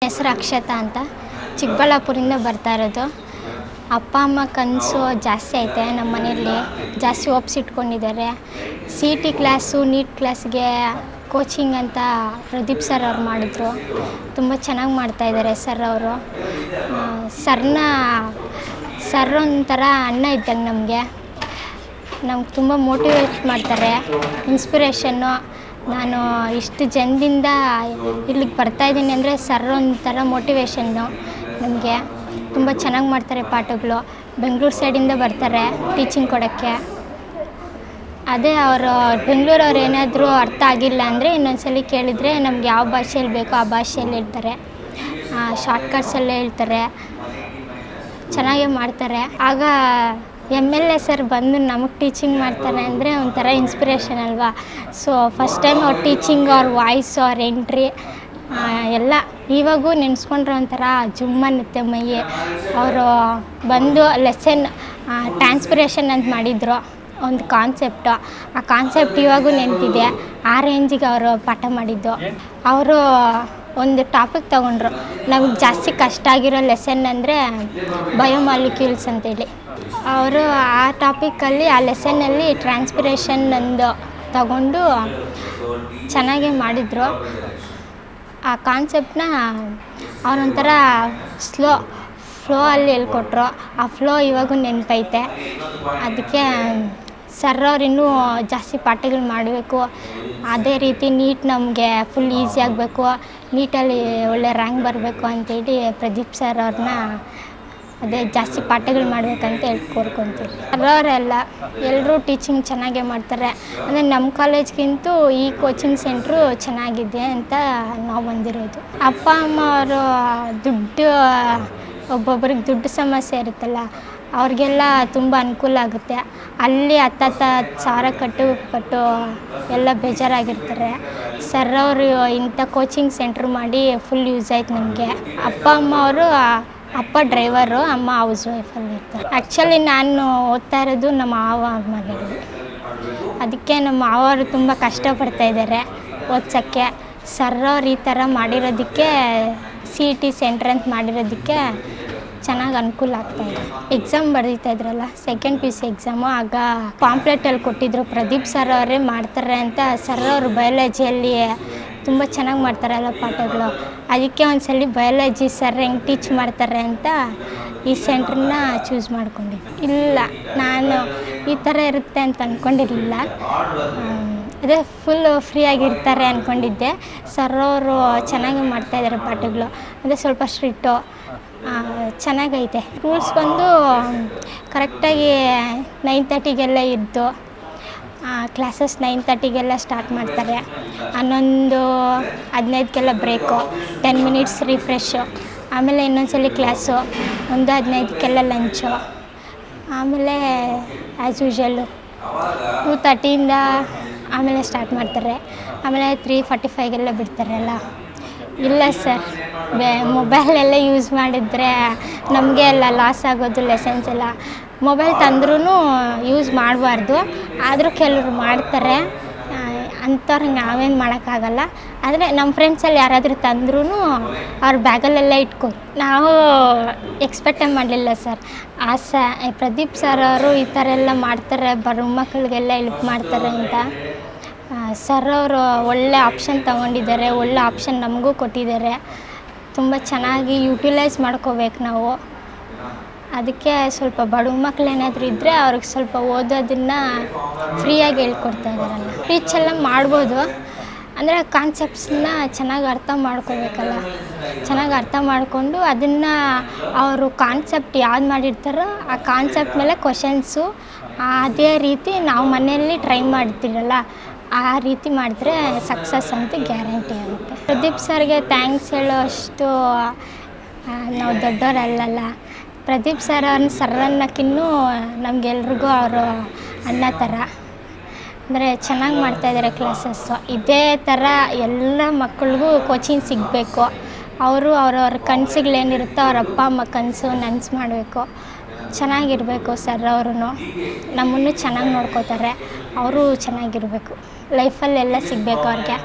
ಹೆಸರು ಅಕ್ಷತಾ ಅಂತ ಚಿಕ್ಕಬಳ್ಳಾಪುರದಿಂದ ಬರ್ತಾ ಇರೋದು. ಅಪ್ಪ ಅಮ್ಮ ಕನಸು ಜಾಸ್ತಿ ಐತೆ. ನಮ್ಮ ಮನೆಯಲ್ಲಿ ಜಾಸ್ತಿ ಒಪ್ಪಿಸಿಟ್ಕೊಂಡಿದ್ದಾರೆ. CET ಕ್ಲಾಸು ನೀಟ್ ಕ್ಲಾಸ್ಗೆ ಕೋಚಿಂಗ್ ಅಂತ ಪ್ರದೀಪ್ ಸರ್ ಅವ್ರು ಮಾಡಿದ್ರು. ತುಂಬ ಚೆನ್ನಾಗಿ ಮಾಡ್ತಾಯಿದ್ದಾರೆ ಸರ್ ಅವರು. ಸರ್ ಒಂಥರ ಅಣ್ಣ ಇದ್ದಂಗೆ ನಮ್ಗೆ ತುಂಬ ಮೋಟಿವೇಟ್ ಮಾಡ್ತಾರೆ, ಇನ್ಸ್ಪಿರೇಷನ್ನು. ನಾನು ಇಷ್ಟು ಜನದಿಂದ ಇಲ್ಲಿಗೆ ಬರ್ತಾಯಿದ್ದೀನಿ ಅಂದರೆ ಸರ್ ಒಂಥರ ಮೋಟಿವೇಶನ್ನು ನಮಗೆ. ತುಂಬ ಚೆನ್ನಾಗಿ ಮಾಡ್ತಾರೆ ಪಾಠಗಳು. ಬೆಂಗಳೂರು ಸೈಡಿಂದ ಬರ್ತಾರೆ ಟೀಚಿಂಗ್ ಕೊಡೋಕ್ಕೆ. ಅದೇ ಅವರು ಬೆಂಗಳೂರವ್ರು ಏನಾದರೂ ಅರ್ಥ ಆಗಿಲ್ಲ ಅಂದರೆ ಇನ್ನೊಂದ್ಸಲ ಕೇಳಿದರೆ ನಮ್ಗೆ ಯಾವ ಭಾಷೆಯಲ್ಲಿ ಬೇಕೋ ಆ ಭಾಷೆಯಲ್ಲಿ ಹೇಳ್ತಾರೆ, ಶಾರ್ಟ್ಕಟ್ಸಲ್ಲೇ ಹೇಳ್ತಾರೆ, ಚೆನ್ನಾಗೇ ಮಾಡ್ತಾರೆ. ಆಗ MLA ಸರ್ ಬಂದು ನಮಗೆ ಟೀಚಿಂಗ್ ಮಾಡ್ತಾರೆ ಅಂದರೆ ಒಂಥರ ಇನ್ಸ್ಪಿರೇಷನ್ ಅಲ್ವಾ. ಸೊ ಫಸ್ಟ್ ಟೈಮ್ ಅವ್ರ ಟೀಚಿಂಗ್, ಅವ್ರ ವಾಯ್ಸು, ಅವ್ರ ಎಂಟ್ರಿ ಎಲ್ಲ ಇವಾಗೂ ನೆನೆಸ್ಕೊಂಡ್ರೆ ಒಂಥರ ಜುಮ್ ಅನ್ನುತ್ತೆ ಮೈ. ಅವರು ಬಂದು ಲೆಸನ್ ಟ್ರಾನ್ಸ್ಪಿರೇಷನ್ ಅಂತ ಮಾಡಿದರು ಒಂದು ಕಾನ್ಸೆಪ್ಟು. ಆ ಕಾನ್ಸೆಪ್ಟ್ ಇವಾಗೂ ನೆನಪಿದೆ. ಆ ರೇಂಜಿಗೆ ಅವರು ಪಾಠ ಮಾಡಿದ್ದು. ಅವರು ಒಂದು ಟಾಪಿಕ್ ತೊಗೊಂಡ್ರು. ನಮಗೆ ಜಾಸ್ತಿ ಕಷ್ಟ ಆಗಿರೋ ಲೆಸನ್ ಅಂದರೆ ಬಯೋಮಾಲಿಕ್ಯೂಲ್ಸ್ ಅಂತೇಳಿ. ಅವರು ಆ ಟಾಪಿಕಲ್ಲಿ, ಆ ಲೆಸನ್ನಲ್ಲಿ ಟ್ರಾನ್ಸ್ಪಿರೇಷನ್ ಒಂದು ತಗೊಂಡು ಚೆನ್ನಾಗೇ ಮಾಡಿದರು. ಆ ಕಾನ್ಸೆಪ್ಟನ್ನ ಅವರೊಂಥರ ಫ್ಲೋ ಅಲ್ಲಿ ಹೇಳ್ಕೊಟ್ರು. ಆ ಫ್ಲೋ ಇವಾಗೂ ನೆನಪೈತೆ. ಅದಕ್ಕೆ ಸರ್ ಅವ್ರು ಇನ್ನೂ ಜಾಸ್ತಿ ಪಾಠಗಳು ಮಾಡಬೇಕು. ಅದೇ ರೀತಿ ನೀಟ್ ನಮಗೆ ಫುಲ್ ಈಸಿ ಆಗಬೇಕು, ನೀಟಲ್ಲಿ ಒಳ್ಳೆ ರ್ಯಾಂಕ್ ಬರಬೇಕು ಅಂತೇಳಿ ಪ್ರದೀಪ್ ಸರ್ ಅವ್ರನ್ನ ಅದೇ ಜಾಸ್ತಿ ಪಾಠಗಳು ಮಾಡಬೇಕಂತ ಕೋರ್ಕೊತೀವಿ. ಅವರೆಲ್ಲ ಎಲ್ಲರೂ ಟೀಚಿಂಗ್ ಚೆನ್ನಾಗೇ ಮಾಡ್ತಾರೆ. ಅಂದರೆ ನಮ್ಮ ಕಾಲೇಜ್ಗಿಂತೂ ಈ ಕೋಚಿಂಗ್ ಸೆಂಟ್ರು ಚೆನ್ನಾಗಿದೆ ಅಂತ ನಾವು ಬಂದಿರೋದು. ಅಪ್ಪ ಅಮ್ಮ ಅವರು ಒಬ್ಬೊಬ್ರಿಗೆ ದುಡ್ಡು ಸಮಸ್ಯೆ ಇರುತ್ತಲ್ಲ, ಅವ್ರಿಗೆಲ್ಲ ತುಂಬ ಅನುಕೂಲ ಆಗುತ್ತೆ. ಅಲ್ಲಿ 10,000 ಕಟ್ಟು ಎಲ್ಲ ಬೇಜಾರಾಗಿರ್ತಾರೆ. ಸರ್ ಅವರು ಇಂಥ ಕೋಚಿಂಗ್ ಸೆಂಟ್ರ್ ಮಾಡಿ ಫುಲ್ ಯೂಸ್ ಆಯ್ತು ನಮಗೆ. ಅಪ್ಪ ಅಮ್ಮ ಅವರು, ಅಪ್ಪ ಡ್ರೈವರು, ಅಮ್ಮ ಹೌಸ್ ವೈಫಲ್ಲಿ ಇರ್ತಾರೆ. ಆ್ಯಕ್ಚುಲಿ ನಾನು ಓದ್ತಾ ಇರೋದು ನಮ್ಮ ಮಾವ ಮನೆಯಲ್ಲಿ. ಅದಕ್ಕೆ ನಮ್ಮ ಮಾವರು ತುಂಬ ಕಷ್ಟಪಡ್ತಾಯಿದ್ದಾರೆ ಓದ್ಸೋಕ್ಕೆ. ಸರ್ ಅವ್ರು ಈ ಥರ ಮಾಡಿರೋದಕ್ಕೆ, CET ಸೆಂಟ್ರ್ ಅಂತ ಮಾಡಿರೋದಕ್ಕೆ ಚೆನ್ನಾಗಿ ಅನುಕೂಲ ಆಗ್ತಾಯಿದೆ. ಎಕ್ಸಾಮ್ ಬರೀತಾಯಿದ್ರಲ್ಲ, ಸೆಕೆಂಡ್ PUC ಎಕ್ಸಾಮು, ಆಗ ಪಾಂಪ್ಲೆಟಲ್ಲಿ ಕೊಟ್ಟಿದ್ದರು ಪ್ರದೀಪ್ ಸರ್ ಅವರೇ ಮಾಡ್ತಾರೆ ಅಂತ. ಸರ್ ಅವರು ಬಯಾಲಜಿಯಲ್ಲಿ ತುಂಬ ಚೆನ್ನಾಗಿ ಮಾಡ್ತಾರಲ್ಲ ಪಾಠಗಳು. ಅದಕ್ಕೆ ಒಂದ್ಸಲ ಬಯಾಲಜಿ ಸರ್ ಹೆಂಗೆ ಟೀಚ್ ಮಾಡ್ತಾರೆ ಅಂತ ಈ ಸೆಂಟ್ರನ್ನ ಚೂಸ್ ಮಾಡ್ಕೊಂಡಿದ್ದೆ. ಇಲ್ಲ, ನಾನು ಈ ಥರ ಇರುತ್ತೆ ಅಂತ ಅಂದ್ಕೊಂಡಿರಲಿಲ್ಲ. ಅದೇ ಫುಲ್ಲು ಫ್ರೀಯಾಗಿರ್ತಾರೆ ಅಂದ್ಕೊಂಡಿದ್ದೆ. ಸರ್ ಅವರು ಚೆನ್ನಾಗಿ ಮಾಡ್ತಾಯಿದ್ದಾರೆ ಪಾಠಗಳು. ಅದೇ ಸ್ವಲ್ಪ ಸ್ಟ್ರಿಕ್ಟು, ಚೆನ್ನಾಗೈತೆ. ರೂಲ್ಸ್ ಬಂದು ಕರೆಕ್ಟಾಗಿ 9:30ಗೆಲ್ಲ ಇದ್ದು ಕ್ಲಾಸಸ್ 9:30ಗೆಲ್ಲ ಸ್ಟಾರ್ಟ್ ಮಾಡ್ತಾರೆ. 11:15ಗೆಲ್ಲ ಬ್ರೇಕು, 10 ಮಿನಿಟ್ಸ್ ರಿಫ್ರೆಶು, ಆಮೇಲೆ ಇನ್ನೊಂದ್ಸಲ ಕ್ಲಾಸು, 1:15ಗೆಲ್ಲ ಲಂಚು, ಆಮೇಲೆ ಆ್ಯಸ್ ಯೂಶ್ವಲ್ಲು 2:30ಇಂದ ಆಮೇಲೆ ಸ್ಟಾರ್ಟ್ ಮಾಡ್ತಾರೆ. ಆಮೇಲೆ 3:45ಗೆಲ್ಲ ಬಿಡ್ತಾರಲ್ಲ. ಇಲ್ಲ ಸರ್, ಮೊಬೈಲೆಲ್ಲ ಯೂಸ್ ಮಾಡಿದರೆ ನಮಗೆ ಎಲ್ಲ ಲಾಸ್ ಆಗೋದು ಲೆಸನ್ಸ್ ಎಲ್ಲ. ಮೊಬೈಲ್ ತಂದ್ರೂ ಯೂಸ್ ಮಾಡಬಾರ್ದು. ಆದರೂ ಕೆಲವರು ಮಾಡ್ತಾರೆ. ಅಂಥವ್ರಿಗೆ ನಾವೇನು ಮಾಡೋಕ್ಕಾಗಲ್ಲ. ಆದರೆ ನಮ್ಮ ಫ್ರೆಂಡ್ಸಲ್ಲಿ ಯಾರಾದರೂ ತಂದ್ರೂ ಅವ್ರ ಬ್ಯಾಗಲ್ಲೆಲ್ಲ ನಾವು ಎಕ್ಸ್ಪೆಕ್ಟೇ ಮಾಡಲಿಲ್ಲ ಸರ್. ಪ್ರದೀಪ್ ಸರ್ ಅವರು ಈ ಥರ ಎಲ್ಲ ಮಾಡ್ತಾರೆ, ಬರೋ ಮಕ್ಕಳಿಗೆಲ್ಲ ಹೆಲ್ಪ್ ಮಾಡ್ತಾರೆ ಅಂತ. ಸರ್ ಅವರು ಒಳ್ಳೆ ಆಪ್ಷನ್ ತೊಗೊಂಡಿದ್ದಾರೆ, ಒಳ್ಳೆ ಆಪ್ಷನ್ ನಮಗೂ ಕೊಟ್ಟಿದ್ದಾರೆ. ತುಂಬ ಚೆನ್ನಾಗಿ ಯುಟಿಲೈಸ್ ಮಾಡ್ಕೋಬೇಕು ನಾವು. ಅದಕ್ಕೆ ಸ್ವಲ್ಪ ಬಡ ಮಕ್ಳು ಏನಾದರೂ ಇದ್ದರೆ ಅವ್ರಿಗೆ ಸ್ವಲ್ಪ ಓದೋದನ್ನು ಫ್ರೀಯಾಗಿ ಹೇಳ್ಕೊಡ್ತಾ ಇದ್ದಾರಲ್ಲ. ಟೀಚೆಲ್ಲ ಮಾಡ್ಬೋದು, ಅಂದರೆ ಕಾನ್ಸೆಪ್ಟ್ಸನ್ನ ಚೆನ್ನಾಗಿ ಅರ್ಥ ಮಾಡ್ಕೋಬೇಕಲ್ಲ. ಚೆನ್ನಾಗಿ ಅರ್ಥ ಮಾಡಿಕೊಂಡು ಅದನ್ನು ಅವರು ಕಾನ್ಸೆಪ್ಟ್ ಯಾವ್ದು ಮಾಡಿರ್ತಾರೋ ಆ ಕಾನ್ಸೆಪ್ಟ್ ಮೇಲೆ ಕ್ವಶನ್ಸು ಅದೇ ರೀತಿ ನಾವು ಮನೆಯಲ್ಲಿ ಟ್ರೈ ಮಾಡ್ತೀರಲ್ಲ, ಆ ರೀತಿ ಮಾಡಿದ್ರೆ ಸಕ್ಸಸ್ ಅಂತ ಗ್ಯಾರಂಟಿ ಆಗುತ್ತೆ. ಪ್ರದೀಪ್ ಸರ್ಗೆ ಥ್ಯಾಂಕ್ಸ್ ಹೇಳೋ ಅಷ್ಟು ನಾವು ದೊಡ್ಡವರಲ್ಲ. ಪ್ರದೀಪ್ ಸರ್ ಅವ್ರನ್ನ ಅನ್ನೋಕ್ಕಿನ್ನೂ ನಮಗೆಲ್ರಿಗೂ ಅವರು ಅಣ್ಣ ಥರ. ಅಂದರೆ ಚೆನ್ನಾಗಿ ಮಾಡ್ತಾಯಿದ್ದಾರೆ ಕ್ಲಾಸಸ್ಸು. ಇದೇ ಥರ ಎಲ್ಲ ಮಕ್ಕಳಿಗೂ ಕೋಚಿಂಗ್ ಸಿಗಬೇಕು. ಅವರು ಅವ್ರವ್ರ ಕನಸುಗಳೇನಿರುತ್ತೋ ಅವ್ರ ಅಪ್ಪ ಅಮ್ಮ ಕನಸು ನನಸು ಮಾಡಬೇಕು. ಚೆನ್ನಾಗಿರಬೇಕು ಸರ್ ಅವರು. ನಮ್ಮನ್ನು ಚೆನ್ನಾಗಿ ನೋಡ್ಕೋತಾರೆ. ಅವರು ಚೆನ್ನಾಗಿರಬೇಕು. ಲೈಫಲ್ಲೆಲ್ಲ ಸಿಗಬೇಕು ಅವ್ರಿಗೆ.